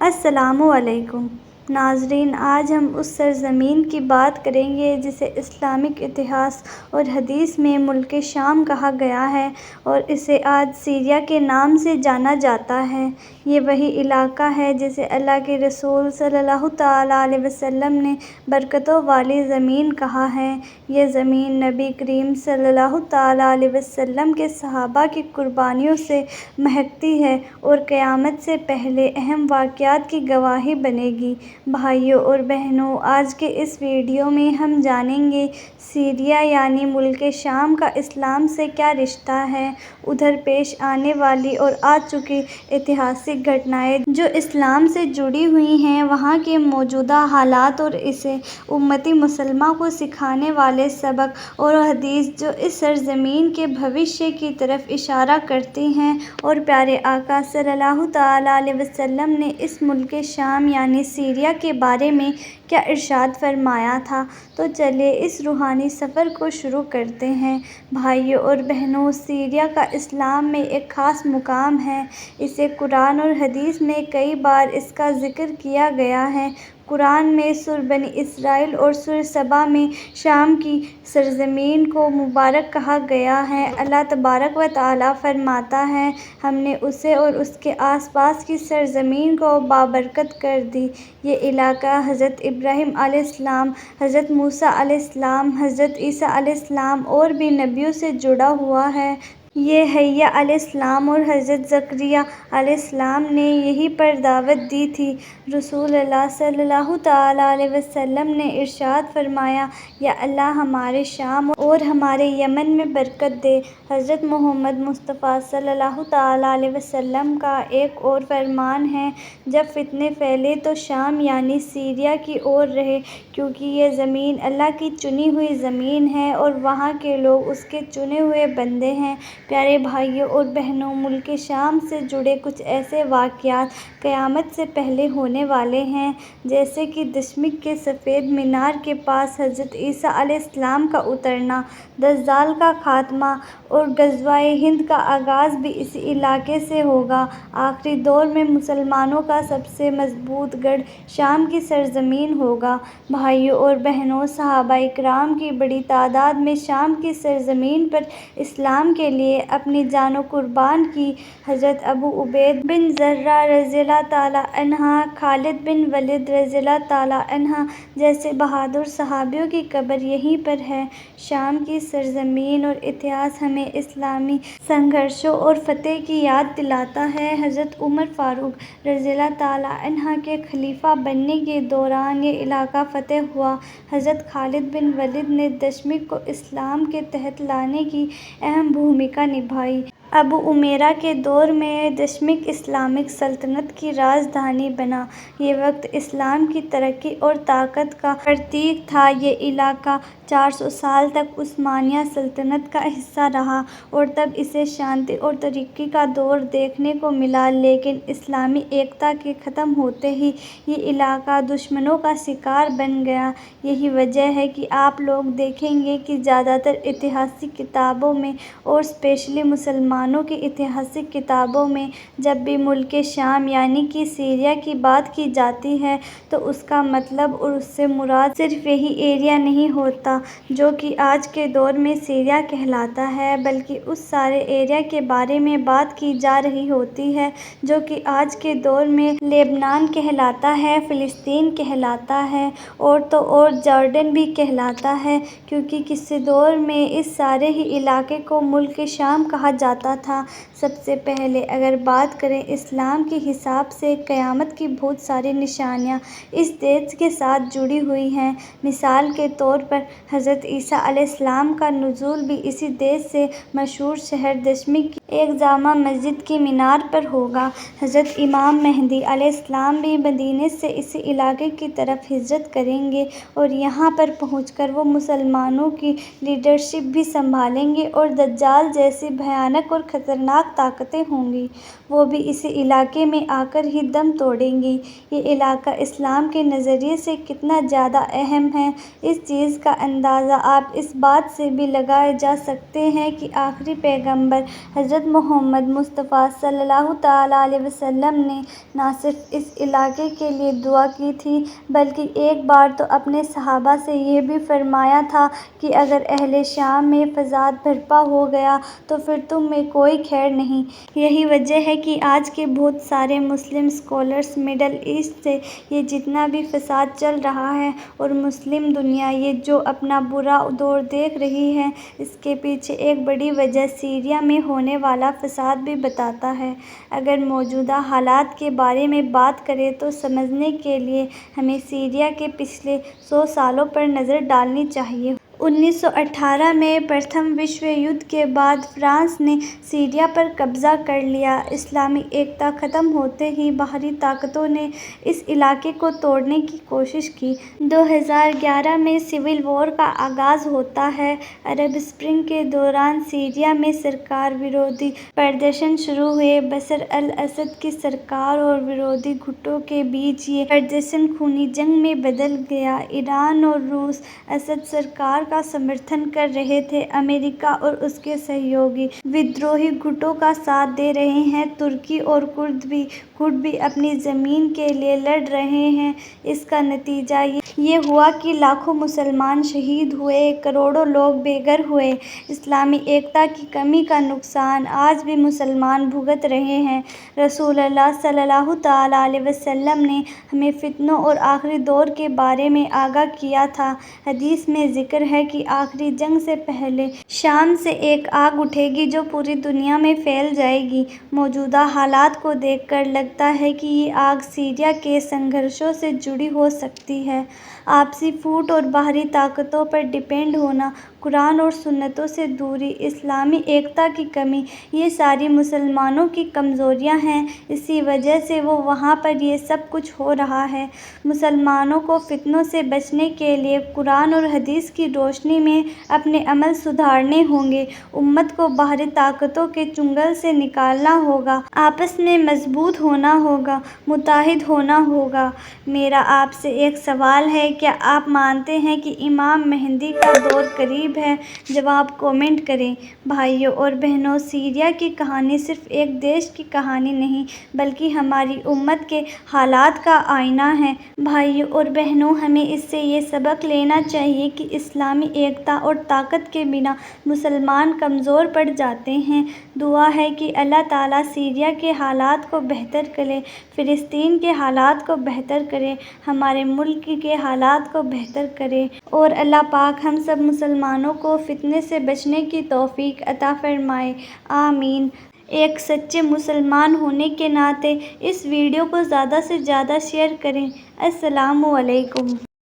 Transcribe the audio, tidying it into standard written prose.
السلام علیکم ناظرین، آج ہم اس سرزمین کی بات کریں گے جسے اسلامک اتہاس اور حدیث میں ملک شام کہا گیا ہے اور اسے آج سیریا کے نام سے جانا جاتا ہے۔ یہ وہی علاقہ ہے جسے اللہ کے رسول صلی اللہ تعالیٰ علیہ وسلم نے برکتوں والی زمین کہا ہے۔ یہ زمین نبی کریم صلی اللہ تعالیٰ علیہ وسلم کے صحابہ کی قربانیوں سے مہکتی ہے اور قیامت سے پہلے اہم واقعات کی گواہی بنے گی۔ بھائیو اور بہنوں، آج کے اس ویڈیو میں ہم جانیں گے سیریا یعنی ملک شام کا اسلام سے کیا رشتہ ہے، ادھر پیش آنے والی اور آ چکی اتہاسک گھٹنائیں جو اسلام سے جڑی ہوئی ہیں، وہاں کے موجودہ حالات اور اسے امت مسلمہ کو سکھانے والے سبق اور حدیث جو اس سرزمین کے بھوشیہ کی طرف اشارہ کرتی ہیں، اور پیارے آقا صلی اللہ تعالیٰ علیہ وسلم نے اس ملک شام یعنی سیریا کے بارے میں کیا ارشاد فرمایا تھا۔ تو چلیے اس روحانی سفر کو شروع کرتے ہیں۔ بھائیو اور بہنوں، سیریا کا اسلام میں ایک خاص مقام ہے۔ اسے قرآن اور حدیث میں کئی بار اس کا ذکر کیا گیا ہے۔ قرآن میں سورہ بنی اسرائیل اور سورہ سبا میں شام کی سرزمین کو مبارک کہا گیا ہے۔ اللہ تبارک و تعالیٰ فرماتا ہے، ہم نے اسے اور اس کے آس پاس کی سرزمین کو بابرکت کر دی۔ یہ علاقہ حضرت ابراہیم علیہ السلام، حضرت موسیٰ علیہ السلام، حضرت عیسیٰ علیہ السلام اور بھی نبیوں سے جڑا ہوا ہے۔ یہ یحییٰ علیہ السلام اور حضرت زکریا علیہ السلام نے یہیں پر دعوت دی تھی۔ رسول اللہ صلی اللہ تعالیٰ علیہ وسلم نے ارشاد فرمایا، یا اللہ ہمارے شام اور ہمارے یمن میں برکت دے۔ حضرت محمد مصطفیٰ صلی اللہ تعالیٰ علیہ وسلم کا ایک اور فرمان ہے، جب فتنے پھیلے تو شام یعنی سیریا کی اور رہے، کیونکہ یہ زمین اللہ کی چنی ہوئی زمین ہے اور وہاں کے لوگ اس کے چنے ہوئے بندے ہیں۔ پیارے بھائیو اور بہنوں، ملک شام سے جڑے کچھ ایسے واقعات قیامت سے پہلے ہونے والے ہیں، جیسے کہ دمشق کے سفید مینار کے پاس حضرت عیسیٰ علیہ السلام کا اترنا، دجال کا خاتمہ اور غزوہ ہند کا آغاز بھی اسی علاقے سے ہوگا۔ آخری دور میں مسلمانوں کا سب سے مضبوط گڑھ شام کی سرزمین ہوگا۔ بھائیو اور بہنوں، صحابہ کرام کی بڑی تعداد میں شام کی سرزمین پر اسلام کے لیے اپنی جانیں قربان کی۔ حضرت ابو عبیدہ بن جراح رضی اللہ تعالیٰ عنہ، خالد بن ولید رضی اللہ تعالیٰ عنہ جیسے بہادر صحابیوں کی قبر یہیں پر ہے۔ شام کی سرزمین اور اتہاس ہمیں اسلامی سنگھرشوں اور فتح کی یاد دلاتا ہے۔ حضرت عمر فاروق رضی اللہ تعالیٰ عنہ کے خلیفہ بننے کے دوران یہ علاقہ فتح ہوا۔ حضرت خالد بن ولید نے دمشق کو اسلام کے تحت لانے کی اہم بھومکا نبھائی۔ ابو امیرہ کے دور میں دمشق اسلامک سلطنت کی راجدھانی بنا۔ یہ وقت اسلام کی ترقی اور طاقت کا پرتیک تھا۔ یہ علاقہ 400 سال تک عثمانیہ سلطنت کا حصہ رہا اور تب اسے شانتی اور ترقی کا دور دیکھنے کو ملا، لیکن اسلامی ایکتا کے ختم ہوتے ہی یہ علاقہ دشمنوں کا شکار بن گیا۔ یہی وجہ ہے کہ آپ لوگ دیکھیں گے کہ زیادہ تر اتہاسک کتابوں میں اور اسپیشلی مسلمانوں کی اتہاسک کتابوں میں جب بھی ملک شام یعنی کہ سیریا کی بات کی جاتی ہے تو اس کا مطلب اور اس سے مراد صرف یہی ایریا نہیں ہوتا جو کہ آج کے دور میں سیریا کہلاتا ہے، بلکہ اس سارے ایریا کے بارے میں بات کی جا رہی ہوتی ہے جو کہ آج کے دور میں لبنان کہلاتا ہے، فلسطین کہلاتا ہے اور تو اور جارڈن بھی کہلاتا ہے، کیونکہ کسی دور میں اس سارے ہی علاقے کو ملک شام کہا جاتا تھا۔ سب سے پہلے اگر بات کریں اسلام کے حساب سے قیامت کی بہت ساری نشانیاں اس دیش کے ساتھ جڑی ہوئی ہیں۔ مثال کے طور پر حضرت عیسیٰ علیہ السلام کا نزول بھی اسی دیش سے مشہور شہر دمشق کی ایک جامع مسجد کی مینار پر ہوگا۔ حضرت امام مہدی علیہ السلام بھی مدینے سے اسی علاقے کی طرف ہجرت کریں گے اور یہاں پر پہنچ کر وہ مسلمانوں کی لیڈرشپ بھی سنبھالیں گے اور دجال جیسی بھیانک اور خطرناک طاقتیں ہوں گی، وہ بھی اسی علاقے میں آ کر ہی دم توڑیں گی۔ یہ علاقہ اسلام کے نظریے سے کتنا زیادہ اہم ہے، اس چیز کا اندازہ آپ اس بات سے بھی لگائے جا سکتے ہیں کہ آخری پیغمبر حضرت محمد مصطفیٰ صلی اللہ تعالیٰ علیہ وسلم نے نہ صرف اس علاقے کے لیے دعا کی تھی بلکہ ایک بار تو اپنے صحابہ سے یہ بھی فرمایا تھا کہ اگر اہل شام میں فساد برپا ہو گیا تو پھر تم میں کوئی خیر نہیں۔ یہی وجہ ہے کہ آج کے بہت سارے مسلم اسکالرز مڈل ایسٹ سے یہ جتنا بھی فساد چل رہا ہے اور مسلم دنیا یہ جو اپنا برا دور دیکھ رہی ہے، اس کے پیچھے ایک بڑی وجہ سیریا میں ہونے والا فساد بھی بتاتا ہے۔ اگر موجودہ حالات کے بارے میں بات کریں تو سمجھنے کے لیے ہمیں سیریا کے پچھلے 100 سالوں پر نظر ڈالنی چاہیے۔ 1918 میں پرتھم وشو یدھ کے بعد فرانس نے سیریا پر قبضہ کر لیا۔ اسلامی ایکتا ختم ہوتے ہی باہری طاقتوں نے اس علاقے کو توڑنے کی کوشش کی۔ 2011 میں سول وار کا آغاز ہوتا ہے۔ عرب اسپرنگ کے دوران سیریا میں سرکار ورودھی پردرشن شروع ہوئے۔ بشار الاسد کی سرکار اور ورودھی گٹوں کے بیچ یہ پردرشن خونی جنگ میں بدل گیا۔ ایران اور روس اسد سرکار کا سمرتھن کر رہے تھے، امریکہ اور اس کے سہیوگی ودروہی گٹوں کا ساتھ دے رہے ہیں، ترکی اور کرد بھی اپنی زمین کے لیے لڑ رہے ہیں۔ اس کا نتیجہ یہ ہوا کہ لاکھوں مسلمان شہید ہوئے، کروڑوں لوگ بے گھر ہوئے۔ اسلامی ایکتا کی کمی کا نقصان آج بھی مسلمان بھگت رہے ہیں۔ رسول اللہ صلی اللہ تعالیٰ علیہ وسلم نے ہمیں فتنوں اور آخری دور کے بارے میں آگاہ کیا تھا۔ حدیث میں ذکر ہے کہ آخری جنگ سے پہلے شام سے ایک آگ اٹھے گی جو پوری دنیا میں پھیل جائے گی۔ موجودہ حالات کو دیکھ کر لگتا ہے کہ یہ آگ سیریا کے سنگھرشوں سے جڑی ہو سکتی ہے۔ آپسی پھوٹ اور باہری طاقتوں پر ڈپینڈ ہونا، قرآن اور سنتوں سے دوری، اسلامی ایکتا کی کمی، یہ ساری مسلمانوں کی کمزوریاں ہیں۔ اسی وجہ سے وہاں پر یہ سب کچھ ہو رہا ہے۔ مسلمانوں کو فتنوں سے بچنے کے لیے قرآن اور حدیث کی روشنی میں اپنے عمل سدھارنے ہوں گے، امت کو باہری طاقتوں کے چنگل سے نکالنا ہوگا، آپس میں مضبوط ہونا ہوگا، متحد ہونا ہوگا۔ میرا آپ سے ایک سوال ہے، کیا آپ مانتے ہیں کہ امام مہدی کا دور قریب ہے؟ جواب کامنٹ کریں۔ بھائیو اور بہنوں، سیریا کی کہانی صرف ایک دیش کی کہانی نہیں بلکہ ہماری امت کے حالات کا آئینہ ہے۔ بھائیو اور بہنوں، ہمیں اس سے یہ سبق لینا چاہیے کہ اسلامی ایکتا اور طاقت کے بنا مسلمان کمزور پڑ جاتے ہیں۔ دعا ہے کہ اللہ تعالیٰ سیریا کے حالات کو بہتر کرے، فلسطین کے حالات کو بہتر کرے، ہمارے ملک کے حالات کو بہتر کرے اور اللہ پاک ہم سب مسلمانوں کو فتنے سے بچنے کی توفیق عطا فرمائے، آمین۔ ایک سچے مسلمان ہونے کے ناطے اس ویڈیو کو زیادہ سے زیادہ شیئر کریں۔ السلام علیکم۔